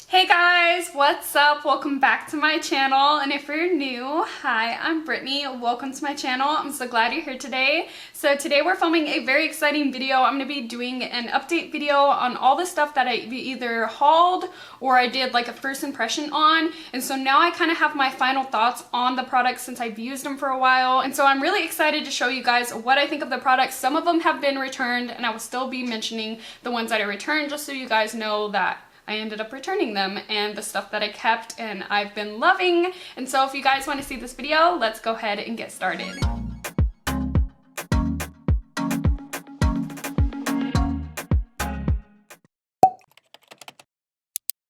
Hey guys, what's up? Welcome back to my channel, and if you're new, hi, I'm Brittany. Welcome to my channel. I'm so glad you're here today. So today we're filming a very exciting video. I'm going to be doing an update video on all the stuff that I either hauled or I did like a first impression on, and so now I kind of have my final thoughts on the products since I've used them for a while, and so I'm really excited to show you guys what I think of the products. Some of them have been returned, and I will still be mentioning the ones that I returned just so you guys know that I ended up returning them and the stuff that I kept and I've been loving. And so if you guys want to see this video, let's go ahead and get started.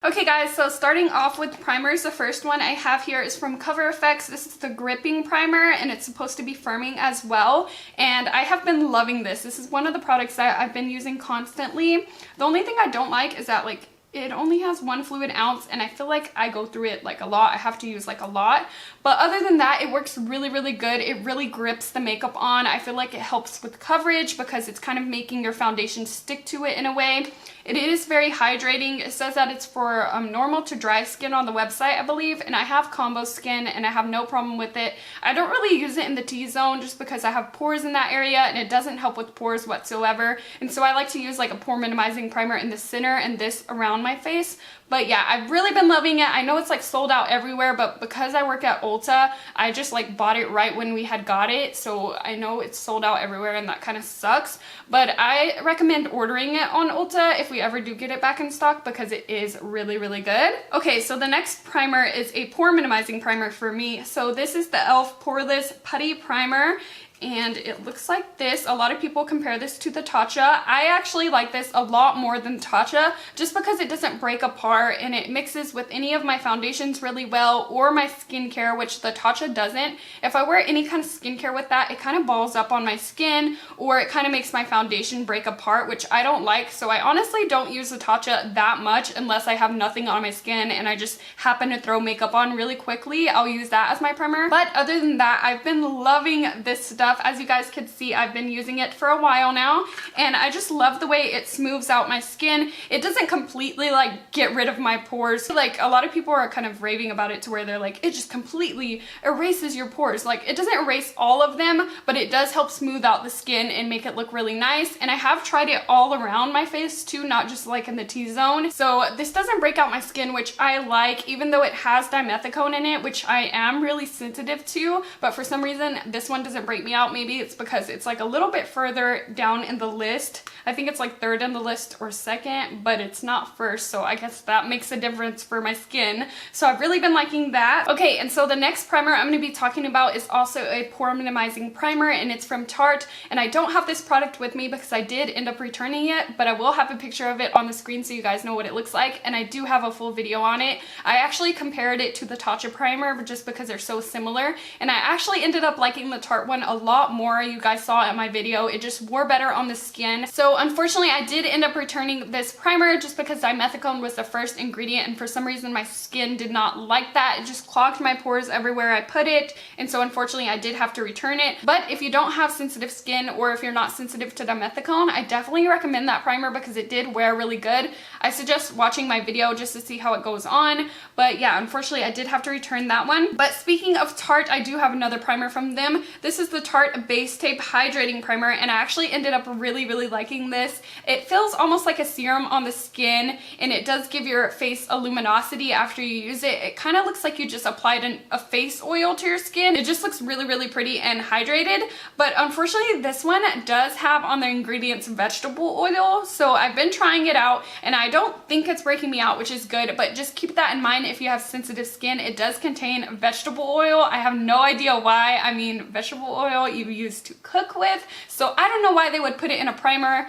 Okay guys, so starting off with primers, the first one I have here is from Cover FX. This is the gripping primer and it's supposed to be firming as well, and I have been loving this. This is one of the products that I've been using constantly. The only thing I don't like is that it only has 1 fluid ounce, and I feel like I go through it like a lot. I have to use like a lot, but other than that, it works really good. It really grips the makeup on. I feel like it helps with coverage because it's kind of making your foundation stick to it in a way. It is very hydrating. It says that it's for normal to dry skin on the website, I believe, and I have combo skin and I have no problem with it. I don't really use it in the T-zone just because I have pores in that area and it doesn't help with pores whatsoever, and so I like to use like a pore minimizing primer in the center and this around my face. But yeah, I've really been loving it. I know it's like sold out everywhere, but because I work at Ulta, I just like bought it right when we had got it, so I know it's sold out everywhere and that kind of sucks. But I recommend ordering it on Ulta if we ever do get it back in stock because it is really good. Okay, so the next primer is a pore minimizing primer for me. So this is the e.l.f. Poreless Putty Primer, and it looks like this. A lot of people compare this to the Tarte. I actually like this a lot more than Tarte just because it doesn't break apart and it mixes with any of my foundations really well or my skincare, which the Tarte doesn't. If I wear any kind of skincare with that, it kind of balls up on my skin or it kind of makes my foundation break apart, which I don't like. So I honestly don't use the Tarte that much unless I have nothing on my skin and I just happen to throw makeup on really quickly. I'll use that as my primer. But other than that, I've been loving this stuff. As you guys can see, I've been using it for a while now, and I just love the way it smooths out my skin. It doesn't completely like get rid of my pores. Like a lot of people are kind of raving about it to where they're like, it just completely erases your pores. Like it doesn't erase all of them, but it does help smooth out the skin and make it look really nice. And I have tried it all around my face too, not just like in the T-zone. So this doesn't break out my skin, which I like, even though it has dimethicone in it, which I am really sensitive to, but for some reason this one doesn't break me out. Maybe it's because it's like a little bit further down in the list. I think it's like 3rd in the list or 2nd, but it's not 1st, so I guess that makes a difference for my skin. So I've really been liking that. Okay, and so the next primer I'm going to be talking about is also a pore minimizing primer, and it's from Tarte, and I don't have this product with me because I did end up returning it, but I will have a picture of it on the screen so you guys know what it looks like, and I do have a full video on it. I actually compared it to the Tarte primer just because they're so similar, and I actually ended up liking the Tarte one a lot more. You guys saw in my video, it just wore better on the skin. So unfortunately I did end up returning this primer just because dimethicone was the first ingredient, and for some reason my skin did not like that. It just clogged my pores everywhere I put it, and so unfortunately I did have to return it. But if you don't have sensitive skin or if you're not sensitive to dimethicone, I definitely recommend that primer because it did wear really good. I suggest watching my video just to see how it goes on, but yeah, unfortunately I did have to return that one. But speaking of Tarte, I do have another primer from them. This is the Tarte Base Tape Hydrating Primer, and I actually ended up really liking this. It feels almost like a serum on the skin, and it does give your face a luminosity after you use it. It kind of looks like you just applied a face oil to your skin. It just looks really pretty and hydrated, but unfortunately this one does have on the ingredients vegetable oil, so I've been trying it out and I don't think it's breaking me out, which is good, but just keep that in mind if you have sensitive skin. It does contain vegetable oil. I have no idea why. I mean, vegetable oil you use to cook with, so I don't know why they would put it in a primer.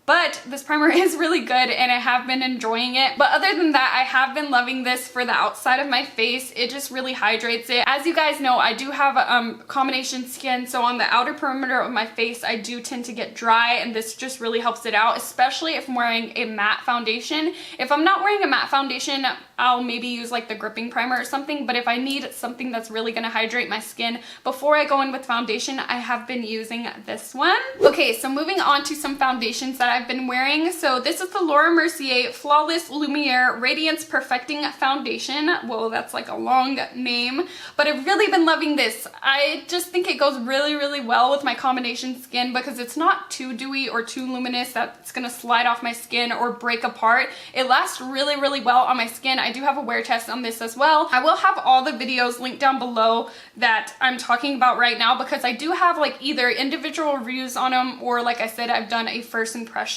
But this primer is really good and I have been enjoying it. But other than that, I have been loving this for the outside of my face. It just really hydrates it. As you guys know, I do have combination skin, so on the outer perimeter of my face I do tend to get dry, and this just really helps it out, especially if I'm wearing a matte foundation. If I'm not wearing a matte foundation, I'll maybe use like the gripping primer or something, but if I need something that's really gonna hydrate my skin before I go in with foundation, I have been using this one. Okay, so moving on to some foundations that I've I've been wearing. So this is the Laura Mercier Flawless Lumiere Radiance Perfecting Foundation. Whoa, that's like a long name, but I've really been loving this. I just think it goes really, really well with my combination skin because it's not too dewy or too luminous that it's gonna slide off my skin or break apart. It lasts really, really well on my skin. I do have a wear test on this as well. I will have all the videos linked down below that I'm talking about right now because I do have like either individual reviews on them or, like I said, I've done a first impression.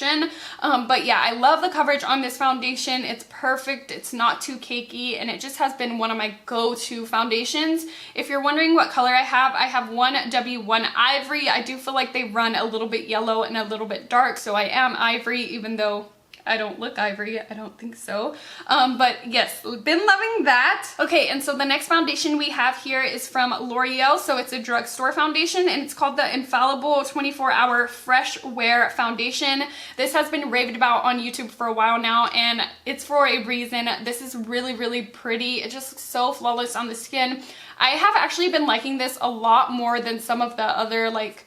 But yeah, I love the coverage on this foundation. It's perfect. It's not too cakey, and it just has been one of my go-to foundations. If you're wondering what color I have one W1 Ivory. I do feel like they run a little bit yellow and a little bit dark, so I am Ivory, even though I don't look ivory, I don't think so. But yes, been loving that. Okay, and so the next foundation we have here is from L'Oreal. So it's a drugstore foundation, and it's called the Infallible 24-Hour Fresh Wear Foundation. This has been raved about on YouTube for a while now, and it's for a reason. This is really, really pretty. It just looks so flawless on the skin. I have actually been liking this a lot more than some of the other like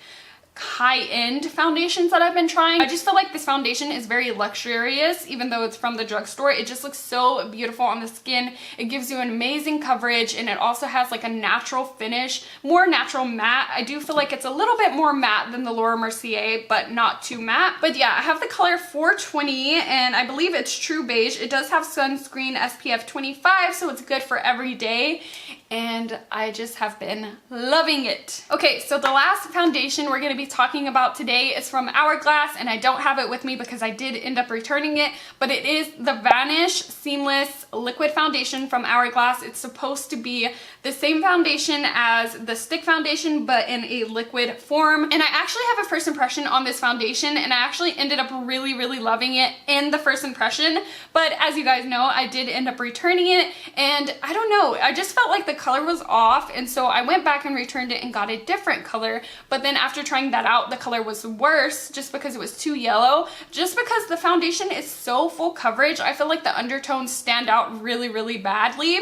high-end foundations that I've been trying. I just feel like this foundation is very luxurious, even though it's from the drugstore. It just looks so beautiful on the skin. It gives you an amazing coverage, and it also has like a natural finish, more natural matte. I do feel like it's a little bit more matte than the Laura Mercier, but not too matte. But yeah, I have the color 420, and I believe it's true beige. It does have sunscreen SPF 25, so it's good for every day, and I just have been loving it. Okay, so the last foundation we're going to be talking about today is from Hourglass, and I don't have it with me because I did end up returning it, but it is the Vanish Seemless Liquid Foundation from Hourglass. It's supposed to be the same foundation as the stick foundation, but in a liquid form. And I actually have a first impression on this foundation, and I actually ended up really, really loving it in the first impression. But as you guys know, I did end up returning it, and I don't know, I just felt like the color was off, and so I went back and returned it and got a different color. But then after trying that out, the color was worse just because it was too yellow. Just because the foundation is so full coverage, I feel like the undertones stand out really, really badly.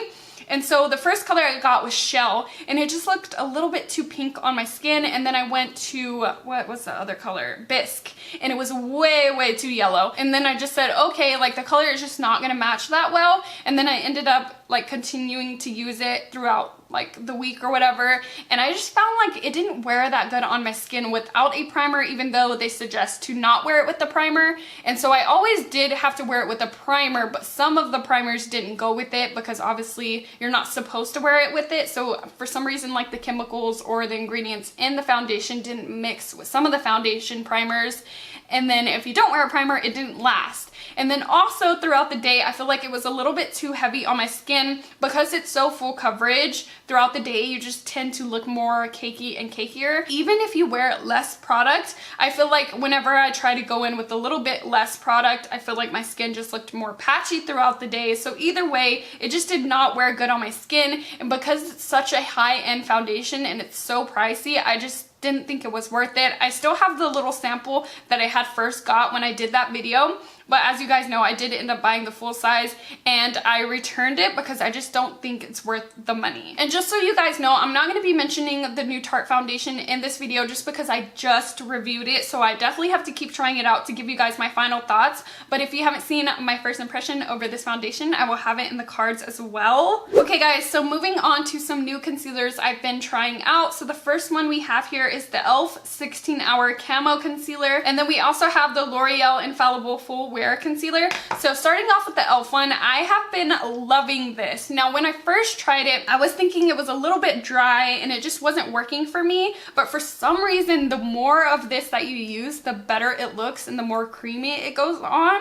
And so the first color I got was Shell, and it just looked a little bit too pink on my skin. And then I went to, what was the other color? Bisque, and it was way, way too yellow. And then I just said, okay, like the color is just not gonna match that well. And then I ended up like continuing to use it throughout like the week or whatever, and I just found like it didn't wear that good on my skin without a primer, even though they suggest to not wear it with the primer. And so I always did have to wear it with a primer, but some of the primers didn't go with it because obviously you're not supposed to wear it with it. So for some reason, like the chemicals or the ingredients in the foundation didn't mix with some of the foundation primers, and then if you don't wear a primer, it didn't last. And then also throughout the day, I feel like it was a little bit too heavy on my skin. Because it's so full coverage, throughout the day you just tend to look more cakey and cakier. Even if you wear less product, I feel like whenever I try to go in with a little bit less product, I feel like my skin just looked more patchy throughout the day. So either way, it just did not wear good on my skin. And because it's such a high-end foundation and it's so pricey, I just didn't think it was worth it. I still have the little sample that I had first got when I did that video, but as you guys know, I did end up buying the full size, and I returned it because I just don't think it's worth the money. And just so you guys know, I'm not going to be mentioning the new Tarte foundation in this video just because I just reviewed it, so I definitely have to keep trying it out to give you guys my final thoughts. But if you haven't seen my first impression over this foundation, I will have it in the cards as well. Okay guys, so moving on to some new concealers I've been trying out. So the first one we have here is the e.l.f. 16-Hour Camo Concealer, and then we also have the L'Oreal Infallible Full Wear Concealer. So starting off with the e.l.f. one, I have been loving this. Now when I first tried it, I was thinking it was a little bit dry and it just wasn't working for me, but for some reason the more of this that you use, the better it looks and the more creamy it goes on.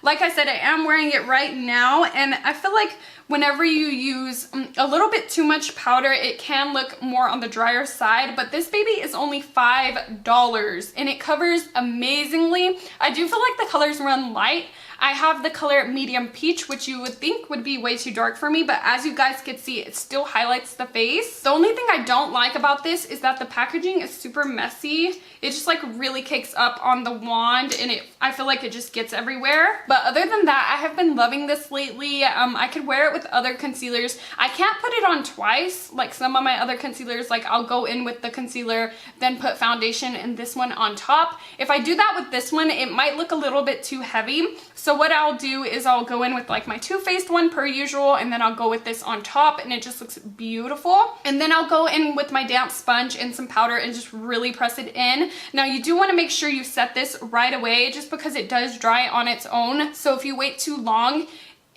Like I said, I am wearing it right now, and I feel like whenever you use a little bit too much powder, it can look more on the drier side, but this baby is only $5 and it covers amazingly. I do feel like the colors run light. I have the color Medium Peach, which you would think would be way too dark for me, but as you guys can see, it still highlights the face. The only thing I don't like about this is that the packaging is super messy. It just like really cakes up on the wand, and I feel like it just gets everywhere. But other than that, I have been loving this lately. I could wear it with other concealers. I can't put it on twice like some of my other concealers. Like I'll go in with the concealer, then put foundation and this one on top. If I do that with this one, it might look a little bit too heavy. So what I'll do is I'll go in with like my Too Faced one per usual, and then I'll go with this on top, and it just looks beautiful. And then I'll go in with my damp sponge and some powder and just really press it in. Now you do want to make sure you set this right away just because it does dry on its own. So if you wait too long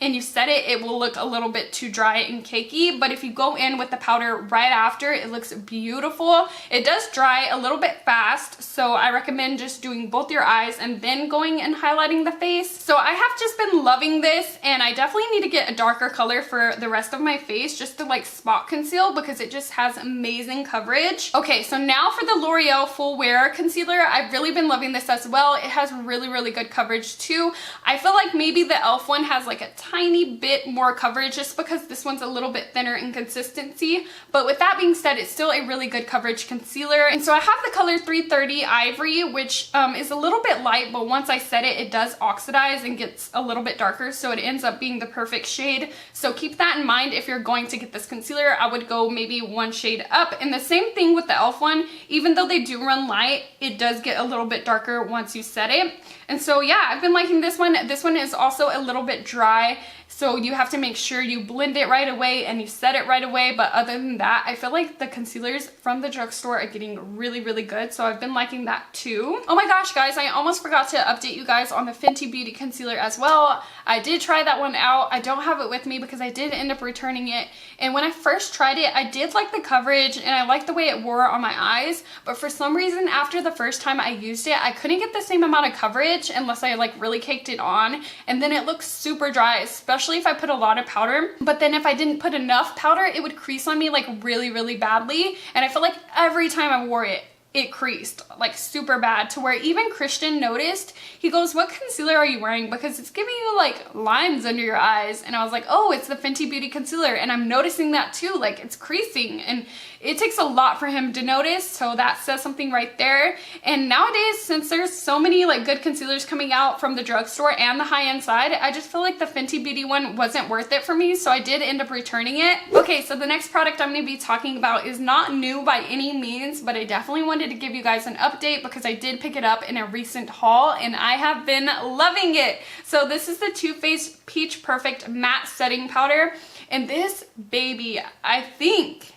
and you set it, it will look a little bit too dry and cakey. But if you go in with the powder right after, it looks beautiful. It does dry a little bit fast, so I recommend just doing both your eyes and then going and highlighting the face. So I have just been loving this, and I definitely need to get a darker color for the rest of my face just to like spot conceal, because it just has amazing coverage. Okay, so now for the L'Oreal Full Wear Concealer. I've really been loving this as well. It has really good coverage too. I feel like maybe the e.l.f. one has like a tiny bit more coverage just because this one's a little bit thinner in consistency. But with that being said, it's still a really good coverage concealer. And so I have the color 330 Ivory, which is a little bit light, but once I set it, it does oxidize and gets a little bit darker, so it ends up being the perfect shade. So keep that in mind if you're going to get this concealer. I would go maybe one shade up. And the same thing with the e.l.f. one, even though they do run light, it does get a little bit darker once you set it. And so yeah, I've been liking this one. This one is also a little bit dry, so you have to make sure you blend it right away and you set it right away. But other than that, I feel like the concealers from the drugstore are getting really good, so I've been liking that too. Oh my gosh, guys, I almost forgot to update you guys on the Fenty Beauty concealer as well. I did try that one out. I don't have it with me because I did end up returning it, and when I first tried it, I did like the coverage and I liked the way it wore on my eyes, but for some reason after the first time I used it, I couldn't get the same amount of coverage unless I like really caked it on, and then it looks super dry, especially if I put a lot of powder. But then if I didn't put enough powder, it would crease on me like really badly, and I feel like every time I wore it, it creased like super bad, to where even Christian noticed. He goes, "What concealer are you wearing? Because it's giving you like lines under your eyes." And I was like, "Oh, it's the Fenty Beauty concealer." And I'm noticing that too, like it's creasing, and it takes a lot for him to notice, so that says something right there. And nowadays, since there's so many like good concealers coming out from the drugstore and the high-end side, I just feel like the Fenty Beauty one wasn't worth it for me, so I did end up returning it. Okay, so the next product I'm going to be talking about is not new by any means, but I definitely wanted to give you guys an update because I did pick it up in a recent haul and I have been loving it. So this is the Too Faced Peach Perfect Matte Setting Powder, and this baby, I think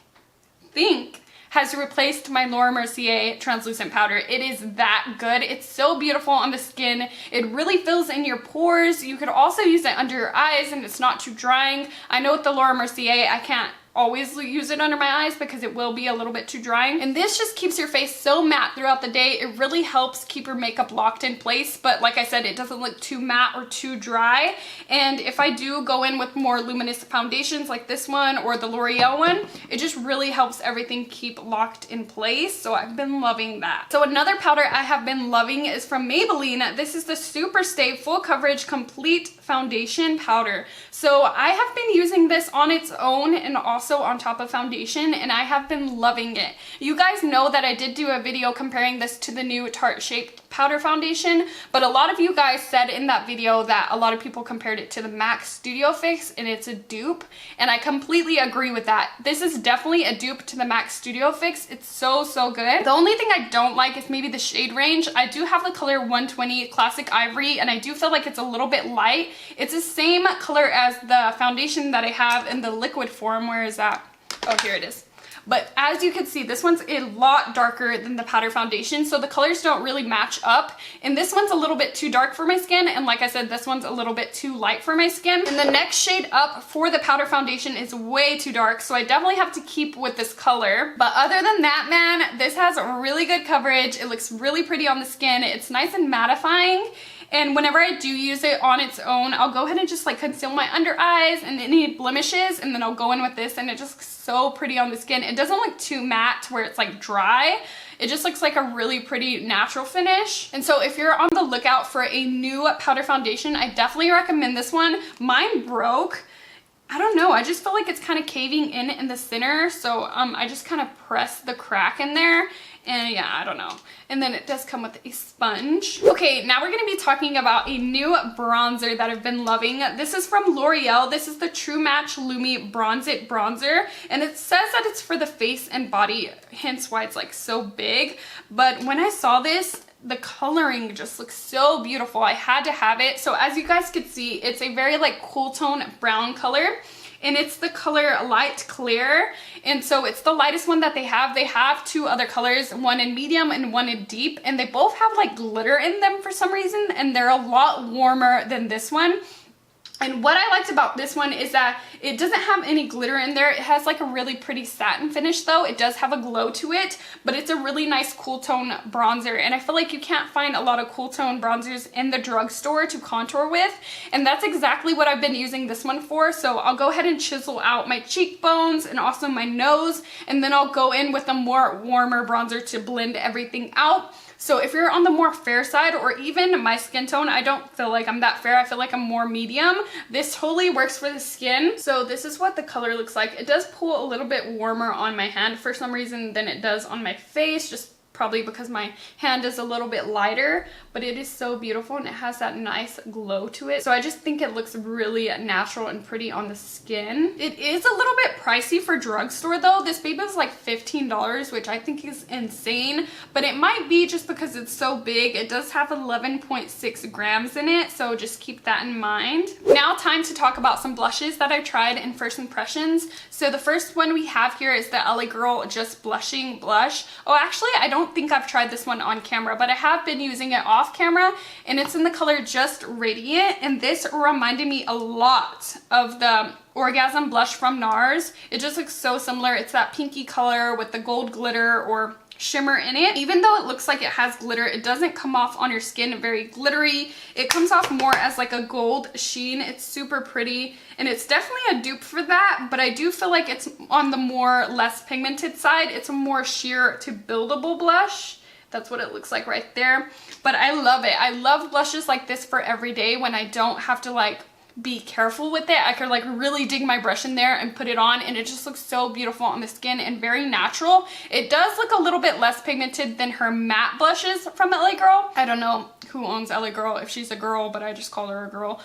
has replaced my Laura Mercier translucent powder. It is that good. It's so beautiful on the skin. It really fills in your pores. You could also use it under your eyes and it's not too drying. I know with the Laura Mercier, I can't always use it under my eyes because it will be a little bit too drying, and this just keeps your face so matte throughout the day. It really helps keep your makeup locked in place, but like I said, it doesn't look too matte or too dry. And if I do go in with more luminous foundations like this one or the L'Oreal one, it just really helps everything keep locked in place, so I've been loving that. So another powder I have been loving is from Maybelline. This is the Super Stay Full Coverage Complete Foundation Powder. So I have been using this on its own and also on top of foundation, and I have been loving it. You guys know that I did do a video comparing this to the new Tarte Shaped Powder Foundation, but a lot of you guys said in that video that a lot of people compared it to the MAC Studio Fix and it's a dupe, and I completely agree with that. This is definitely a dupe to the MAC Studio Fix. It's so good. The only thing I don't like is maybe the shade range. I do have the color 120 Classic Ivory, and I do feel like it's a little bit light. It's the same color as the foundation that I have in the liquid form. Where is that? Oh, here it is. But as you can see, this one's a lot darker than the powder foundation, so the colors don't really match up. And this one's a little bit too dark for my skin, and like I said, this one's a little bit too light for my skin. And the next shade up for the powder foundation is way too dark, so I definitely have to keep with this color. But other than that, man, this has really good coverage. It looks really pretty on the skin. It's nice and mattifying. And whenever I do use it on its own, I'll go ahead and just like conceal my under eyes and any blemishes, and then I'll go in with this and it just looks so pretty on the skin. It doesn't look too matte where it's like dry. It just looks like a really pretty natural finish. And so if you're on the lookout for a new powder foundation, I definitely recommend this one. Mine broke. I don't know, I just feel like it's kind of caving in the center, so I just kind of pressed the crack in there, and yeah, I don't know. And then it does come with a sponge. Okay, now we're going to be talking about a new bronzer that I've been loving. This is from L'Oreal. This is the True Match Lumi Bronze It Bronzer, and it says that it's for the face and body, hence why it's like so big. But when I saw this, the coloring just looks so beautiful. I had to have it. So as you guys could see, it's a very like cool tone brown color, and it's the color Light Clear, and so it's the lightest one that they have. They have two other colors, one in medium and one in deep, and they both have like glitter in them for some reason, and they're a lot warmer than this one. And what I liked about this one is that it doesn't have any glitter in there. It has like a really pretty satin finish though. It does have a glow to it, but it's a really nice cool tone bronzer. And I feel like you can't find a lot of cool tone bronzers in the drugstore to contour with. And that's exactly what I've been using this one for. So I'll go ahead and chisel out my cheekbones and also my nose. And then I'll go in with a more warmer bronzer to blend everything out. So if you're on the more fair side, or even my skin tone, I don't feel like I'm that fair. I feel like I'm more medium. This totally works for the skin. So this is what the color looks like. It does pull a little bit warmer on my hand for some reason than it does on my face, just probably because my hand is a little bit lighter, but it is so beautiful and it has that nice glow to it. So I just think it looks really natural and pretty on the skin. It is a little bit pricey for drugstore though. This baby is like $15, which I think is insane, but it might be just because it's so big. It does have 11.6 grams in it, so just keep that in mind. Now time to talk about some blushes that I tried in first impressions. So the first one we have here is the LA Girl Just Blushing Blush. Oh, actually, I don't think I've tried this one on camera, but I have been using it off camera, and it's in the color Just Radiant, and this reminded me a lot of the Orgasm blush from NARS. It just looks so similar. It's that pinky color with the gold glitter or shimmer in it. Even though it looks like it has glitter, it doesn't come off on your skin very glittery. It comes off more as like a gold sheen. It's super pretty, and it's definitely a dupe for that, but I do feel like it's on the more less pigmented side. It's a more sheer to buildable blush. That's what it looks like right there, but I love it. I love blushes like this for every day when I don't have to like be careful with it. I could like really dig my brush in there and put it on, and it just looks so beautiful on the skin and very natural. It does look a little bit less pigmented than her matte blushes from LA Girl. I don't know who owns LA Girl, if she's a girl, but I just call her a girl.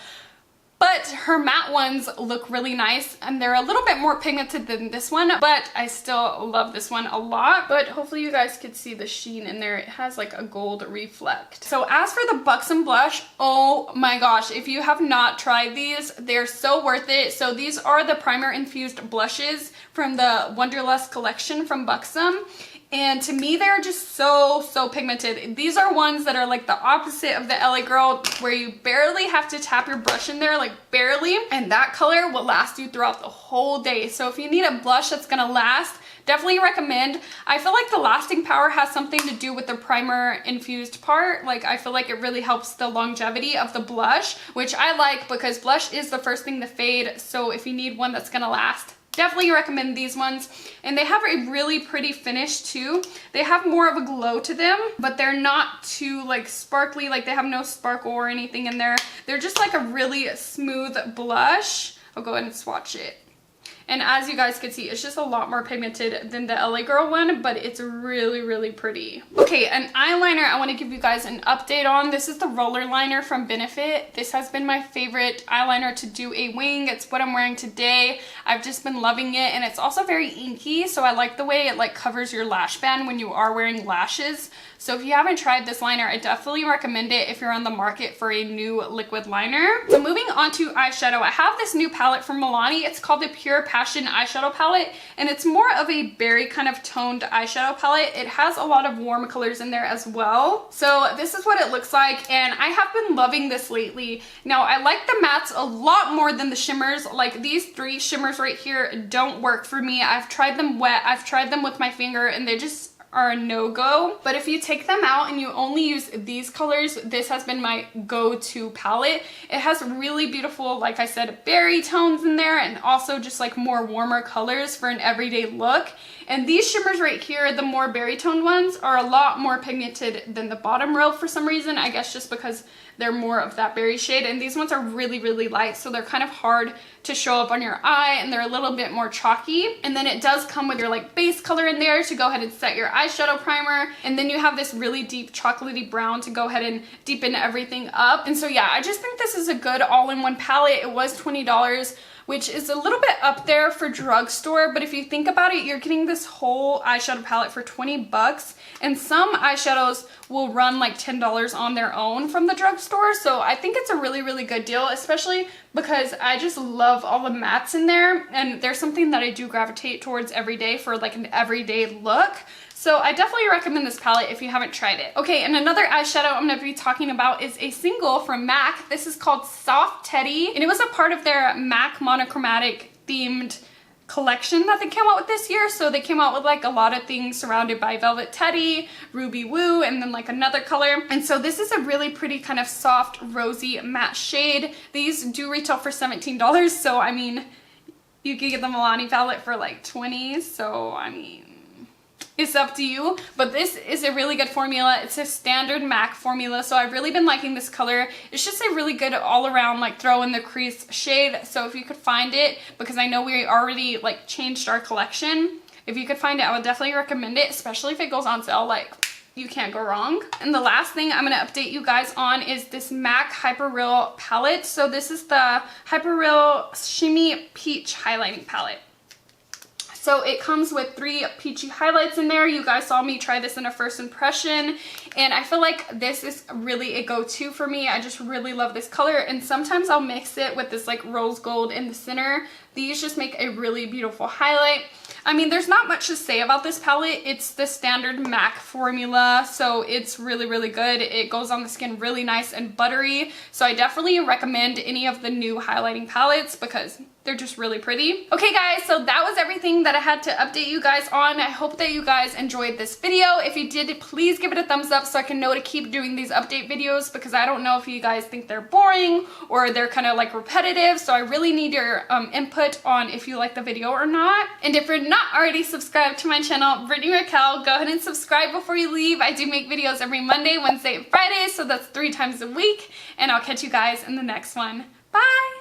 But her matte ones look really nice, and they're a little bit more pigmented than this one, but I still love this one a lot. But hopefully you guys could see the sheen in there. It has like a gold reflect. So as for the Buxom blush, oh my gosh, if you have not tried these, they're so worth it. So these are the primer infused blushes from the Wonderlust collection from Buxom. And to me, they're just so pigmented. These are ones that are like the opposite of the LA Girl, where you barely have to tap your brush in there, like barely. And that color will last you throughout the whole day. So if you need a blush that's gonna last, definitely recommend. I feel like the lasting power has something to do with the primer infused part. Like I feel like it really helps the longevity of the blush, which I like because blush is the first thing to fade. So if you need one that's gonna last, definitely recommend these ones. And they have a really pretty finish too. They have more of a glow to them, but they're not too like sparkly, like they have no sparkle or anything in there. They're just like a really smooth blush. I'll go ahead and swatch it. And as you guys can see, it's just a lot more pigmented than the LA Girl one, but it's really pretty. Okay, an eyeliner I want to give you guys an update on. This is the roller liner from Benefit. This has been my favorite eyeliner to do a wing. It's what I'm wearing today. I've just been loving it, and it's also very inky, so I like the way it like covers your lash band when you are wearing lashes. So if you haven't tried this liner, I definitely recommend it if you're on the market for a new liquid liner. So moving on to eyeshadow, I have this new palette from Milani. It's called the Pure Passion eyeshadow palette, and it's more of a berry kind of toned eyeshadow palette. It has a lot of warm colors in there as well. So this is what it looks like, and I have been loving this lately. Now I like the mattes a lot more than the shimmers. Like these three shimmers right here don't work for me. I've tried them wet, I've tried them with my finger, and they just are a no-go. But if you take them out and you only use these colors, this has been my go-to palette. It has really beautiful, like I said, berry tones in there, and also just like more warmer colors for an everyday look. And these shimmers right here, the more berry toned ones, are a lot more pigmented than the bottom row for some reason. I guess just because they're more of that berry shade, and these ones are really, really light, so they're kind of hard to show up on your eye, and they're a little bit more chalky. And then it does come with your like base color in there to go ahead and set your eyeshadow primer, and then you have this really deep chocolatey brown to go ahead and deepen everything up. And so yeah, I just think this is a good all-in-one palette. It was $20, which is a little bit up there for drugstore, but if you think about it, you're getting this whole eyeshadow palette for 20 bucks, and some eyeshadows will run like $10 on their own from the drugstore. So I think it's a really, really good deal, especially because I just love all the mattes in there, and there's something that I do gravitate towards every day for like an everyday look. So I definitely recommend this palette if you haven't tried it. Okay, and another eyeshadow I'm gonna be talking about is a single from MAC. This is called Soft Teddy, and it was a part of their MAC monochromatic themed collection that they came out with this year. So they came out with like a lot of things surrounded by Velvet Teddy, Ruby Woo, and then like another color. And so this is a really pretty kind of soft, rosy matte shade. These do retail for $17, so I mean, you could get the Milani palette for like $20, so I mean, it's up to you. But this is a really good formula. It's a standard MAC formula, so I've really been liking this color. It's just a really good all around like throw in the crease shade. So if you could find it, because I know we already like changed our collection, if you could find it, I would definitely recommend it, especially if it goes on sale. Like, you can't go wrong. And the last thing I'm gonna update you guys on is this MAC Hyper Real palette. So this is the Hyper Real Shimmy Peach Highlighting Palette. So it comes with 3 peachy highlights in there. You guys saw me try this in a first impression, and I feel like this is really a go-to for me. I just really love this color, and sometimes I'll mix it with this like rose gold in the center. These just make a really beautiful highlight. I mean, there's not much to say about this palette. It's the standard MAC formula, so it's really, really good. It goes on the skin really nice and buttery, so I definitely recommend any of the new highlighting palettes because they're just really pretty. Okay guys, so that was everything that I had to update you guys on. I hope that you guys enjoyed this video. If you did, please give it a thumbs up so I can know to keep doing these update videos, because I don't know if you guys think they're boring or they're kind of like repetitive, so I really need your input on if you like the video or not. And if you're not already subscribed to my channel, BritanyRaquell, go ahead and subscribe before you leave. I do make videos every Monday, Wednesday, and Friday, so that's 3 times a week, and I'll catch you guys in the next one. Bye!